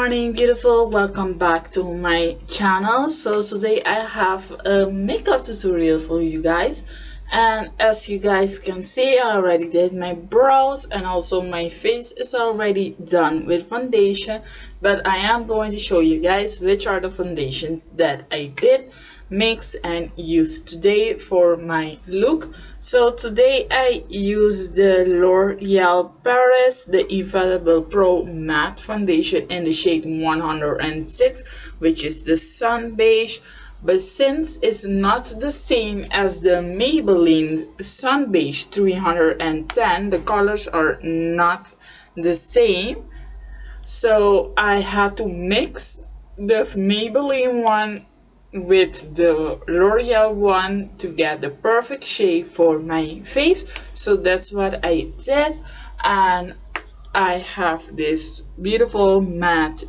morning, beautiful. Welcome back to my channel. So today I have a makeup tutorial for you guys, and as you guys can see, I already did my brows and also my face is already done with foundation, but I am going to show you guys which are the foundations that I did mix and use today for my look. So today I use the L'Oreal Paris, the Infallible Pro Matte Foundation in the shade 106, which is the sun beige. But since it's not the same as the Maybelline sun beige 310, the colors are not the same, so I had to mix the Maybelline one with the L'Oreal one to get the perfect shade for my face. So that's what I did, and I have this beautiful matte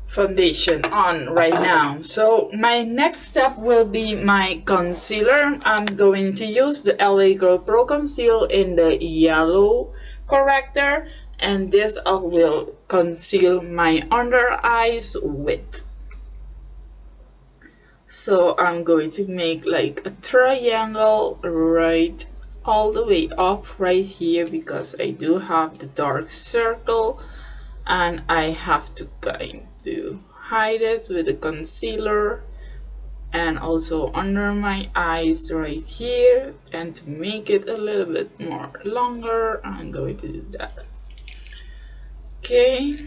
foundation on right now. So my next step will be my concealer. I'm going to use the Lagirl Pro Conceal in the yellow corrector, and this I will conceal my under eyes with. So I'm going to make like a triangle right all the way up right here, because I do have the dark circle and I have to kind to hide it with the concealer, and also under my eyes right here, and to make it a little bit more longer I'm going to do that. Okay,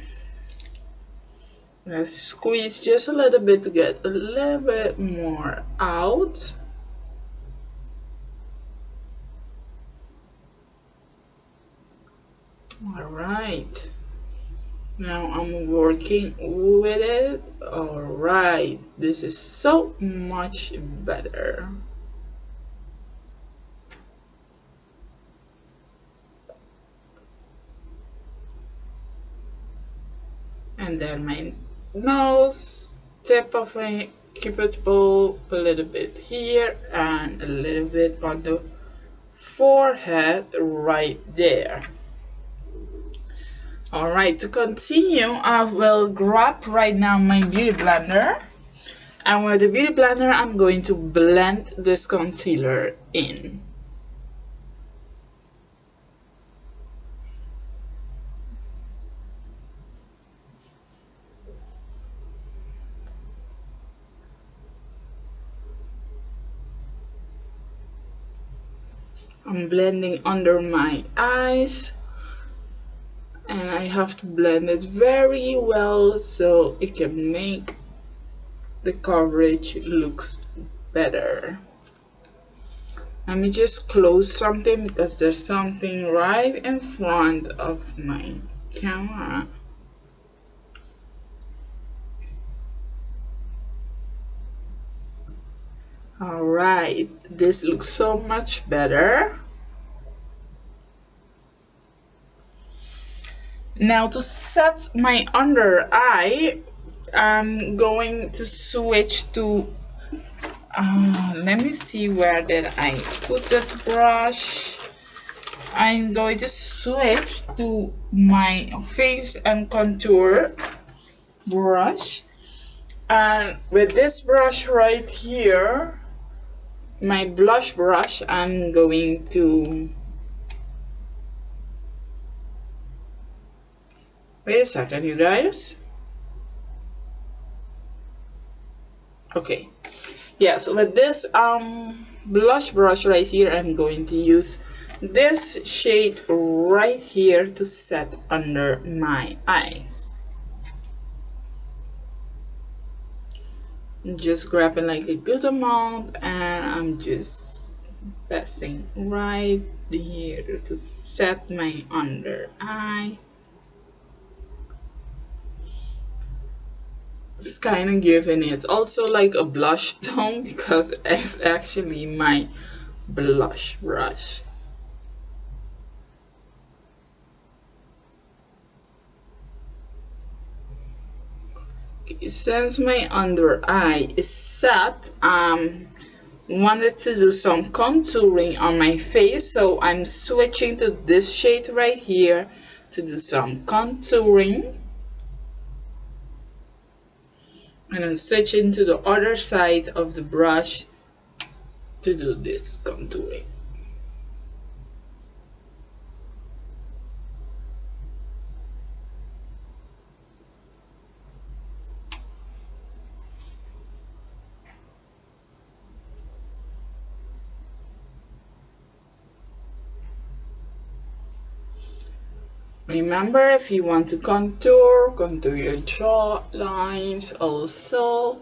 let's squeeze just a little bit to get a little bit more out. All right, now I'm working with it. All right, this is so much better. And then my nose, tip of my cupid's bow, a little bit here and a little bit on the forehead right there. Alright, to continue, I will grab right now my beauty blender, and with the beauty blender I'm going to blend this concealer in. I'm blending under my eyes, and I have to blend it very well so it can make the coverage look better. Let me just close something because there's something right in front of my camera. Alright, this looks so much better. Now to set my under eye, I'm going to switch to, let me see, where did I put that brush? I'm going to switch to my face and contour brush, and with this brush right here, my blush brush, I'm going to, wait a second you guys. Okay, yeah, so with this blush brush right here, I'm going to use this shade right here to set under my eyes. I'm just grabbing like a good amount, and I'm just pressing right here to set my under eye. It's kind of giving it also like a blush tone because it's actually my blush brush. Okay, since my under eye is set, wanted to do some contouring on my face, so I'm switching to this shade right here to do some contouring. and then switch into the other side of the brush to do this contouring. Remember, if you want to contour your jaw lines also,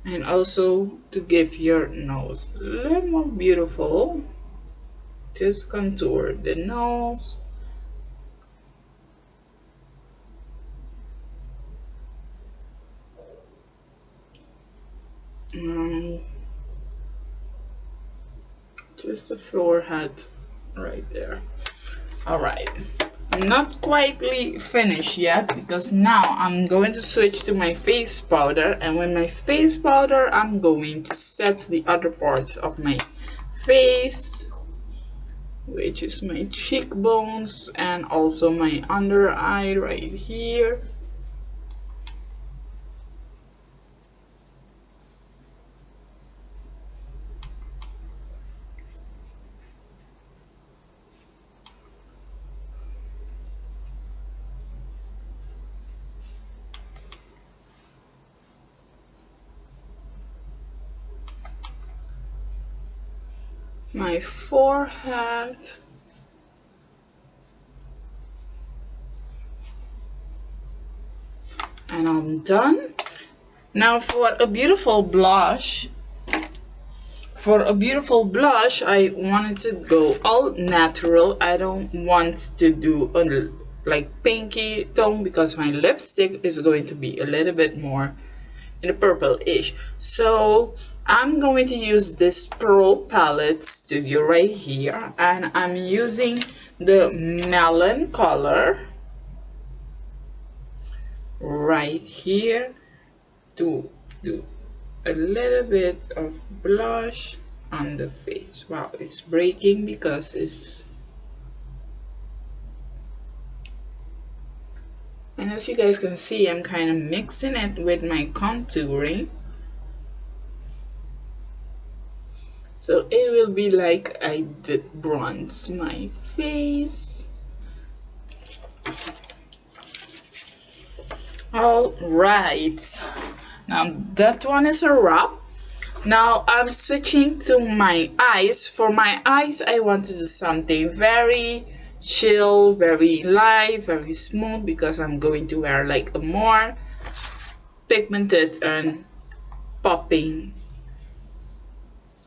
and also to give your nose a little more beautiful, just contour the nose. Just the forehead right there. Alright, I'm not quite finished yet, because now I'm going to switch to my face powder, and with my face powder I'm going to set the other parts of my face, which is my cheekbones and also my under eye right here. My forehead, and I'm done. Now for a beautiful blush, I wanted to go all natural. I don't want to do a like pinky tone, because my lipstick is going to be a little bit more in a purple-ish. So I'm going to use this Pro Palette Studio right here, and I'm using the Melon color right here to do a little bit of blush on the face. Wow, it's breaking because it's, and as you guys can see, I'm kind of mixing it with my contouring, so it will be like I did bronze my face. All right, now that one is a wrap. Now I'm switching to my eyes. For my eyes, I want to do something very chill, very light, very smooth, because I'm going to wear like a more pigmented and popping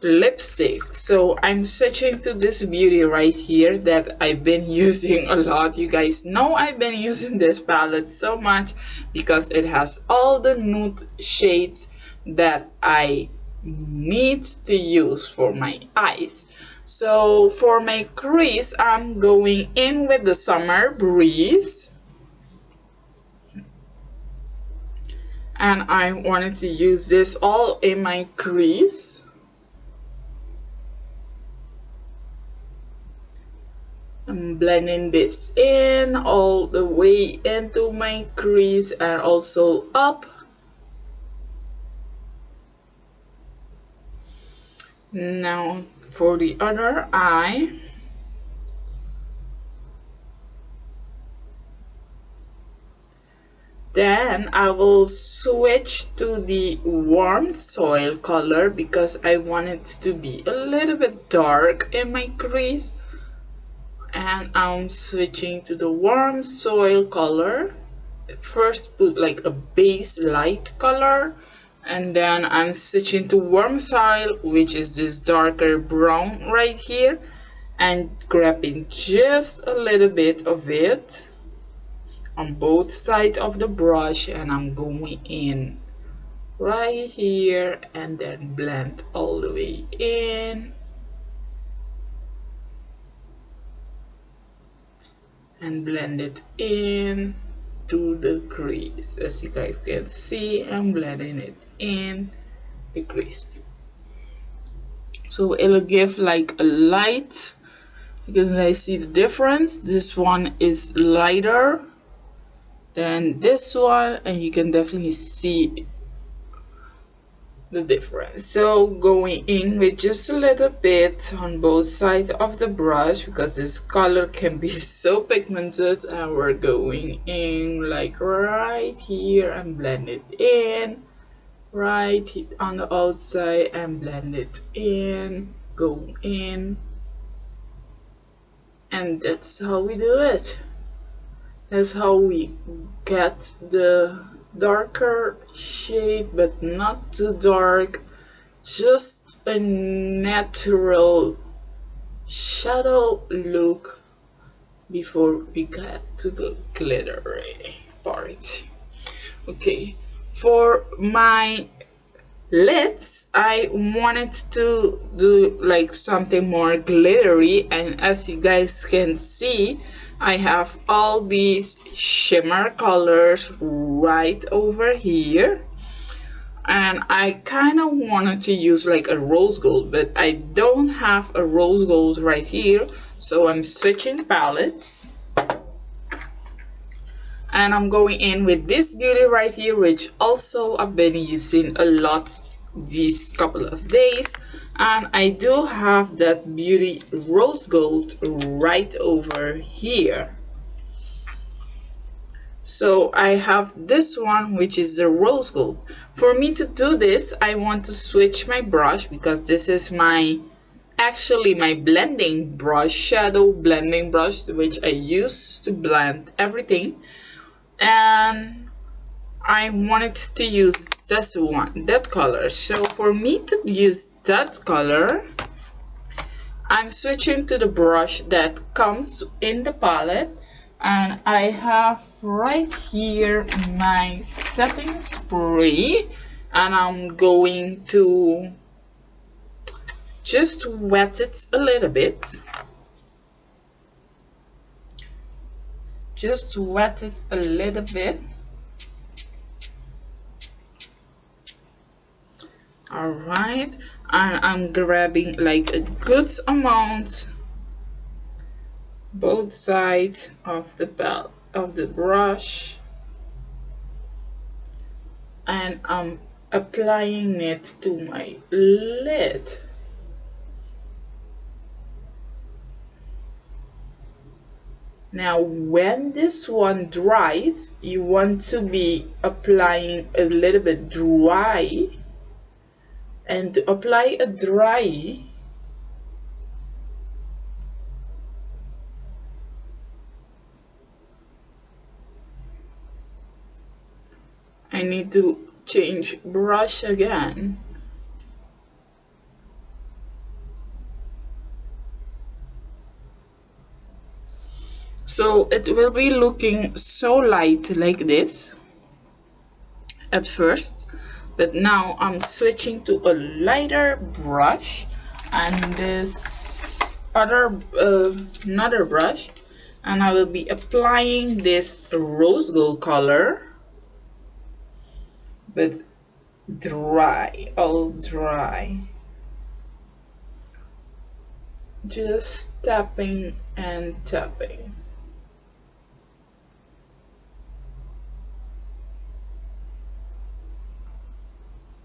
lipstick. So I'm switching to this beauty right here that I've been using a lot. You guys know I've been using this palette so much because it has all the nude shades that I need to use for my eyes. So for my crease, I'm going in with the Summer Breeze, and I wanted to use this all in my crease. I'm blending this in all the way into my crease and also up. Now for the other eye, then I will switch to the warm soil color because I want it to be a little bit dark in my crease, and I'm switching to the warm soil color. First put like a base light color, and then I'm switching to warm soil, which is this darker brown right here, and grabbing just a little bit of it on both sides of the brush, and I'm going in right here and then blend all the way in and blend it in to the crease. As you guys can see, I'm blending it in the crease, so it'll give like a light. You can see the difference. This one is lighter then this one, and you can definitely see the difference. So going in with just a little bit on both sides of the brush, because this color can be so pigmented, and we're going in like right here and blend it in, right on the outside and blend it in, go in, and that's how we do it. That's how we get the darker shade, but not too dark, just a natural shadow look before we get to the glittery part. Okay, for my lids, I wanted to do like something more glittery, and as you guys can see, I have all these shimmer colors right over here, and I kind of wanted to use like a rose gold, but I don't have a rose gold right here, so I'm switching palettes. And I'm going in with this beauty right here, which also I've been using a lot these couple of days, and I do have that beauty rose gold right over here. So I have this one, which is the rose gold. For me to do this, I want to switch my brush, because this is my actually my blending brush, shadow blending brush, which I use to blend everything. And I wanted to use this one, that color. So for me to use that color, I'm switching to the brush that comes in the palette, and I have right here my setting spray, and I'm going to just wet it a little bit. Just wet it a little bit. Alright, and I'm grabbing like a good amount both sides of the brush, and I'm applying it to my lid. Now when this one dries, you want to be applying a little bit dry, and to apply a dry, I need to change brush again. So it will be looking so light like this at first, but now I'm switching to a lighter brush, and this other another brush, and I will be applying this rose gold color, but dry, all dry, just tapping and tapping.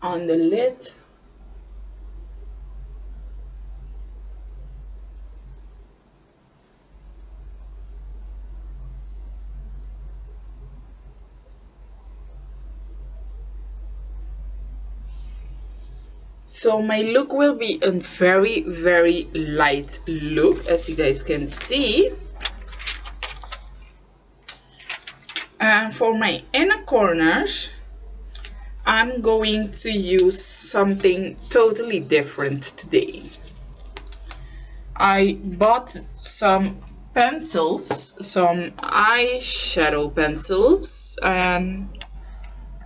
On the lid. So my look will be a very, very light look, as you guys can see. And for my inner corners, I'm going to use something totally different today. I bought some pencils, some eyeshadow pencils, and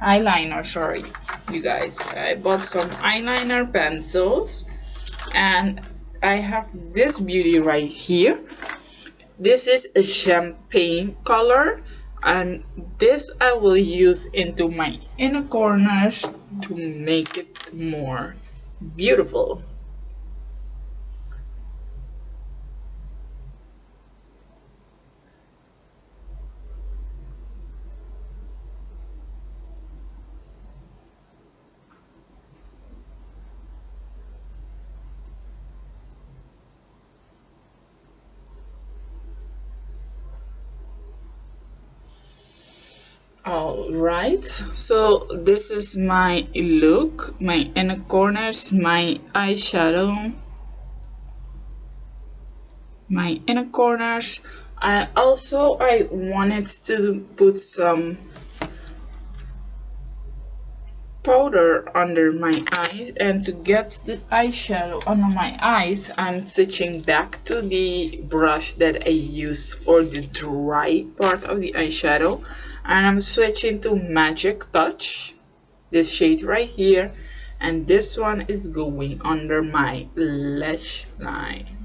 eyeliner, sorry you guys. I bought some eyeliner pencils, and I have this beauty right here. This is a champagne color, and this I will use into my inner corners to make it more beautiful. All right, so this is my look, my inner corners, my eyeshadow, my inner corners. I wanted to put some powder under my eyes, and to get the eyeshadow under my eyes, I'm switching back to the brush that I use for the dry part of the eyeshadow, and I'm switching to Magic Touch, this shade right here, and this one is going under my lash line.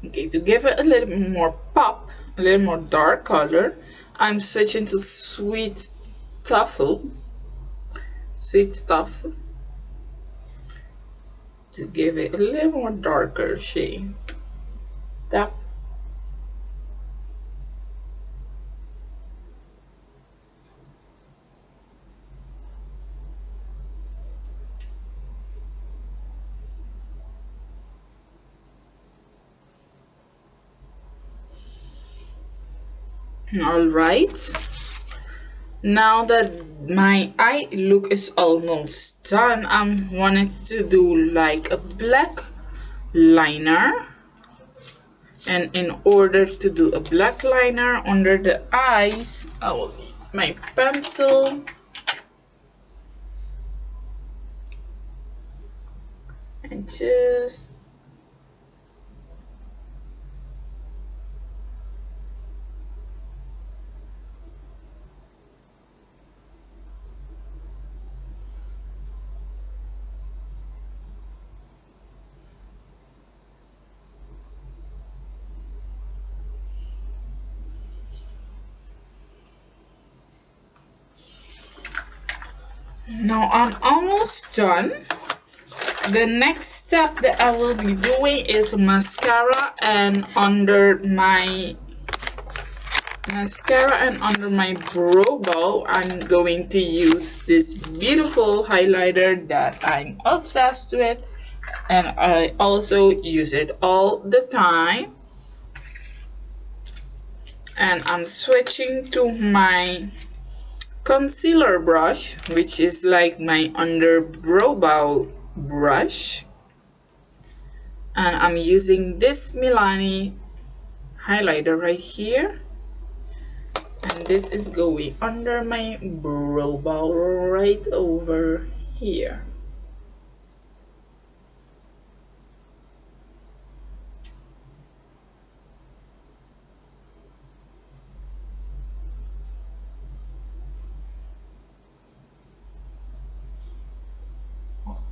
Okay, to give it a little bit more pop, a little more dark color, I'm switching to Sweet Toffee, to give it a little more darker shade. Tap. All right. Now that my eye look is almost done, I wanted to do like a black liner. And in order to do a black liner under the eyes, I will need my pencil. And just now I'm almost done. The next step that I will be doing is mascara, and under my brow bone, I'm going to use this beautiful highlighter that I'm obsessed with, and I also use it all the time. And I'm switching to my concealer brush, which is like my under brow brush, and I'm using this Melon highlighter right here, and this is going under my brow bone right over here.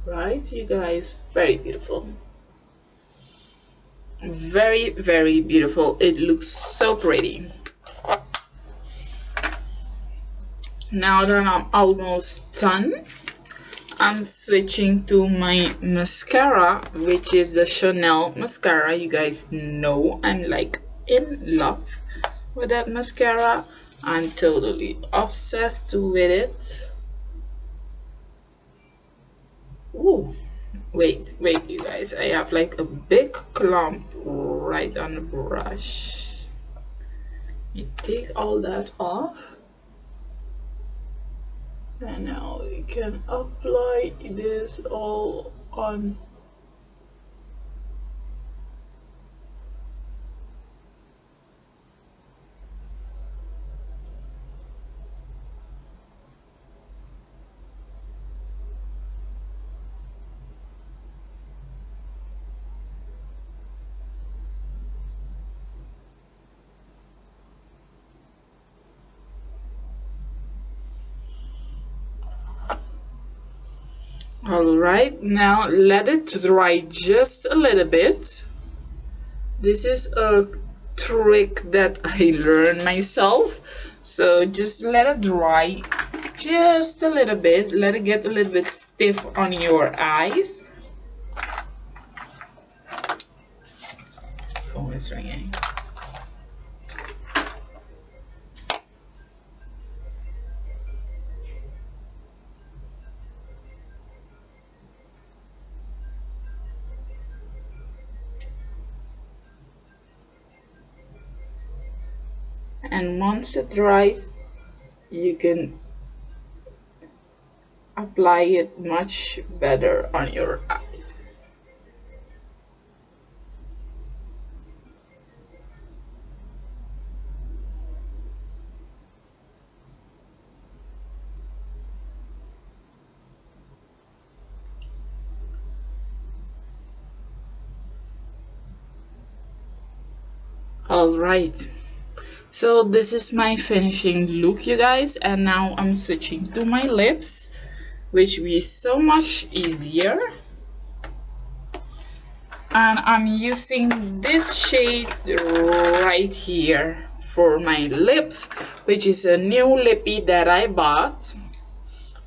Right, you guys, very beautiful, very, very beautiful. It looks so pretty. Now that I'm almost done, I'm switching to my mascara, which is the Chanel mascara. You guys know I'm like in love with that mascara. I'm totally obsessed with it. Ooh, wait, you guys, I have like a big clump right on the brush. You take all that off, and now you can apply this all on. Alright, now let it dry just a little bit. This is a trick that I learned myself, so just let it dry just a little bit. Let it get a little bit stiff on your eyes. Phone is ringing. and once it dries you can apply it much better on your eyes. Alright, so this is my finishing look, you guys, and now I'm switching to my lips, which will be so much easier. And I'm using this shade right here for my lips, which is a new lippy that I bought,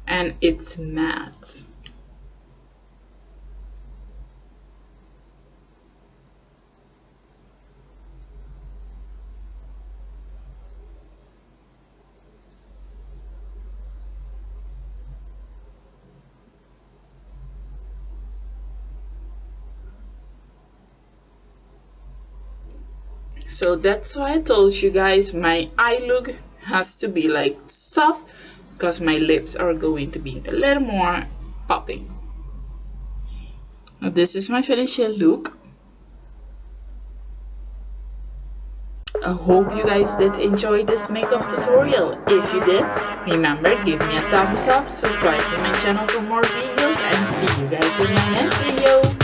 and it's matte. So that's why I told you guys my eye look has to be like soft, because my lips are going to be a little more popping. Now this is my finishing look. I hope you guys did enjoy this makeup tutorial. If you did, remember, give me a thumbs up, subscribe to my channel for more videos, and see you guys in my next video.